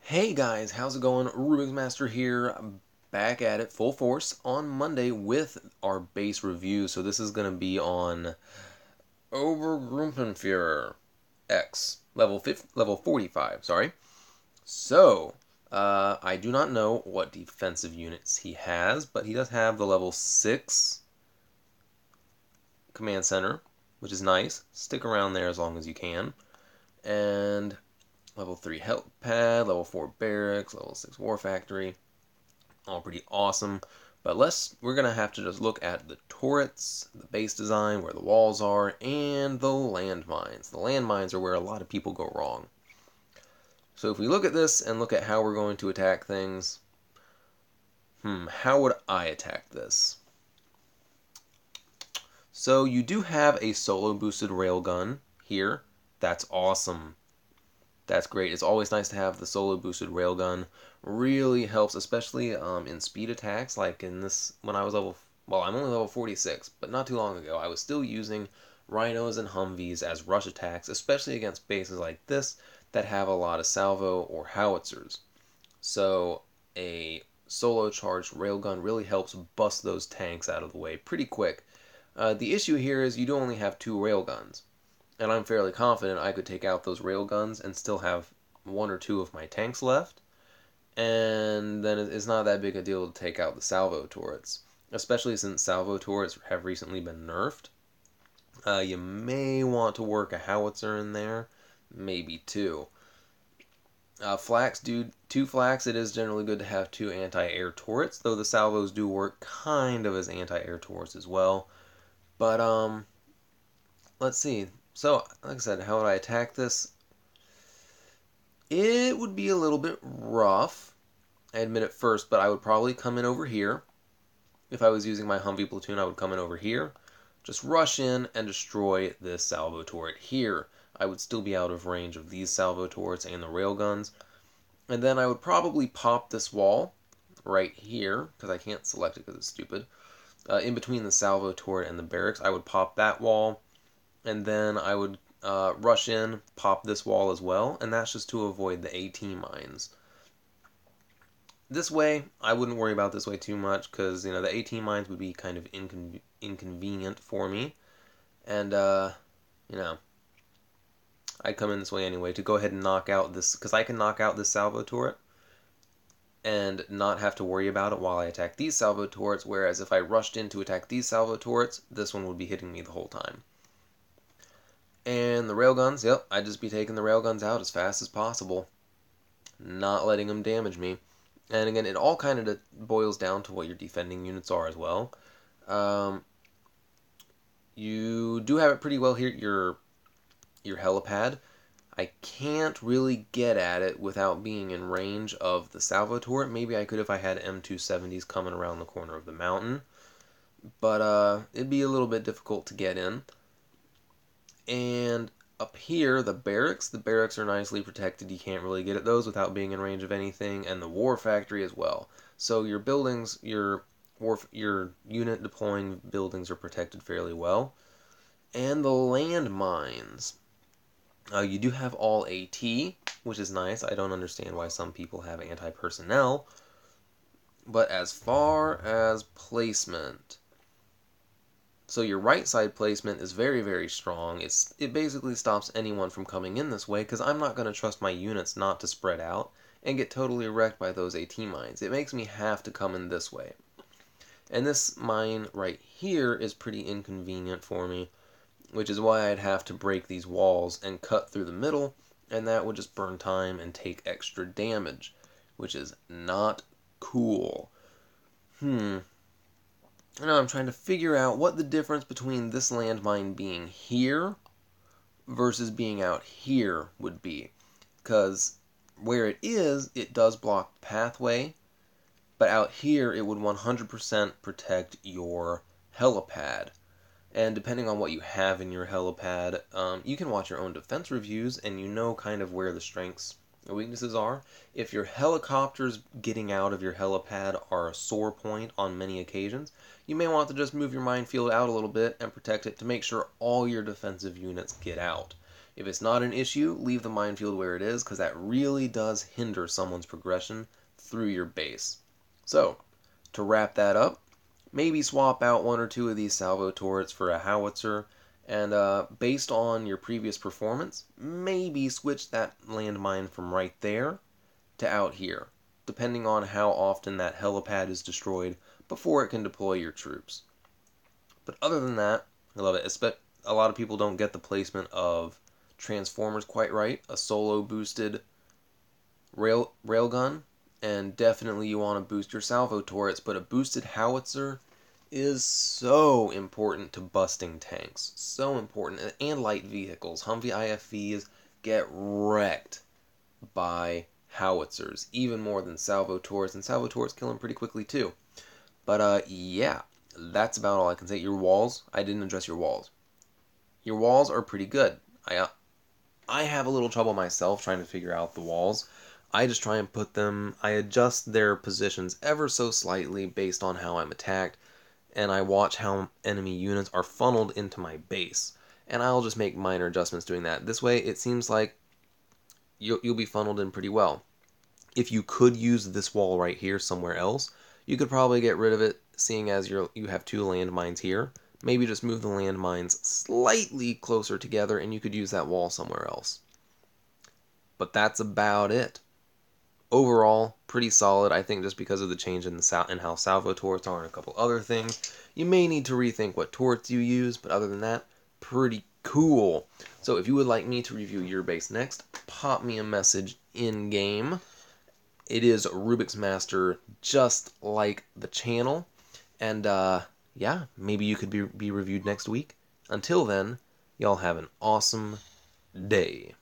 Hey guys, how's it going? Rubik's Master here, back at it full force on Monday with our base review. So this is going to be on Obergruppenfuhrer X, level 45, sorry. So, I do not know what defensive units he has, but he does have the level 6 command center, which is nice. Stick around there as long as you can. And level 3 health pad, level 4 barracks, level 6 war factory. All pretty awesome. But we're going to have to just look at the turrets, the base design, where the walls are, and the landmines. The landmines are where a lot of people go wrong. So if we look at this and look at how we're going to attack things, how would I attack this? So you do have a solo boosted railgun here. That's awesome. That's great. It's always nice to have the solo boosted railgun. Really helps, especially in speed attacks. Like in this, when I was I'm only level 46, but not too long ago, I was still using rhinos and Humvees as rush attacks, especially against bases like this that have a lot of salvo or howitzers. So a solo charged railgun really helps bust those tanks out of the way pretty quick. The issue here is you do only have 2 railguns. And I'm fairly confident I could take out those railguns and still have 1 or 2 of my tanks left. And then it's not that big a deal to take out the salvo turrets, especially since salvo turrets have recently been nerfed. You may want to work a howitzer in there, maybe 2. Flaks, 2 flaks, it is generally good to have 2 anti-air turrets, though the salvos do work kind of as anti-air turrets as well. But, let's see. So, like I said, how would I attack this? It would be a little bit rough, I admit at first, but I would probably come in over here. If I was using my Humvee platoon, I would come in over here, just rush in and destroy this salvo turret here. I would still be out of range of these salvo turrets and the railguns. And then I would probably pop this wall right here, because I can't select it because it's stupid. In between the salvo turret and the barracks, I would pop that wall. And then I would rush in, pop this wall as well, and that's just to avoid the AT mines. This way, I wouldn't worry about this way too much, because the AT mines would be kind of inconvenient for me. And, I'd come in this way anyway to go ahead and knock out this, because I can knock out this salvo turret and not have to worry about it while I attack these salvo turrets, whereas if I rushed in to attack these salvo turrets, this one would be hitting me the whole time. And the railguns, yep, I'd just be taking the railguns out as fast as possible, not letting them damage me. And again, it all kind of boils down to what your defending units are as well. You do have it pretty well here, your helipad. I can't really get at it without being in range of the salvo turret. Maybe I could if I had M270s coming around the corner of the mountain. But it'd be a little bit difficult to get in. And up here, the barracks are nicely protected. You can't really get at those without being in range of anything, and the war factory as well. So your buildings, your unit deploying buildings are protected fairly well. And the landmines. You do have all AT, which is nice. I don't understand why some people have anti-personnel. But as far as placement, so your right side placement is very, very strong. It basically stops anyone from coming in this way, because I'm not going to trust my units not to spread out and get totally wrecked by those AT mines. It makes me have to come in this way. And this mine right here is pretty inconvenient for me, which is why I'd have to break these walls and cut through the middle, and that would just burn time and take extra damage, which is not cool. Now I'm trying to figure out what the difference between this landmine being here versus being out here would be. Because where it is, it does block the pathway, but out here it would 100% protect your helipad. And depending on what you have in your helipad, you can watch your own defense reviews and you know kind of where the strengths and weaknesses are. If your helicopters getting out of your helipad are a sore point on many occasions, you may want to just move your minefield out a little bit and protect it to make sure all your defensive units get out. If it's not an issue, leave the minefield where it is, because that really does hinder someone's progression through your base. So, to wrap that up, maybe swap out one or two of these salvo turrets for a howitzer, and based on your previous performance, maybe switch that landmine from right there to out here, depending on how often that helipad is destroyed before it can deploy your troops. But other than that, I love it. A lot of people don't get the placement of transformers quite right. A solo boosted railgun, and definitely you want to boost your salvo turrets, but a boosted howitzer is so important to busting tanks. So important. And light vehicles. Humvee IFVs get wrecked by howitzers, even more than salvo turrets, and salvo turrets kill them pretty quickly too. But yeah, that's about all I can say. Your walls, I didn't address your walls. Your walls are pretty good. I have a little trouble myself trying to figure out the walls. I just try and I adjust their positions ever so slightly based on how I'm attacked, and I watch how enemy units are funneled into my base. And I'll just make minor adjustments doing that. This way, it seems like you'll be funneled in pretty well. If you could use this wall right here somewhere else, you could probably get rid of it, seeing as you have two landmines here. Maybe just move the landmines slightly closer together, and you could use that wall somewhere else. But that's about it. Overall, pretty solid, I think, just because of the change in how salvo turrets are and a couple other things. You may need to rethink what turrets you use, but other than that, pretty cool. So if you would like me to review your base next, pop me a message in-game. It is Rubik's Master, just like the channel. And yeah, maybe you could be reviewed next week. Until then, y'all have an awesome day.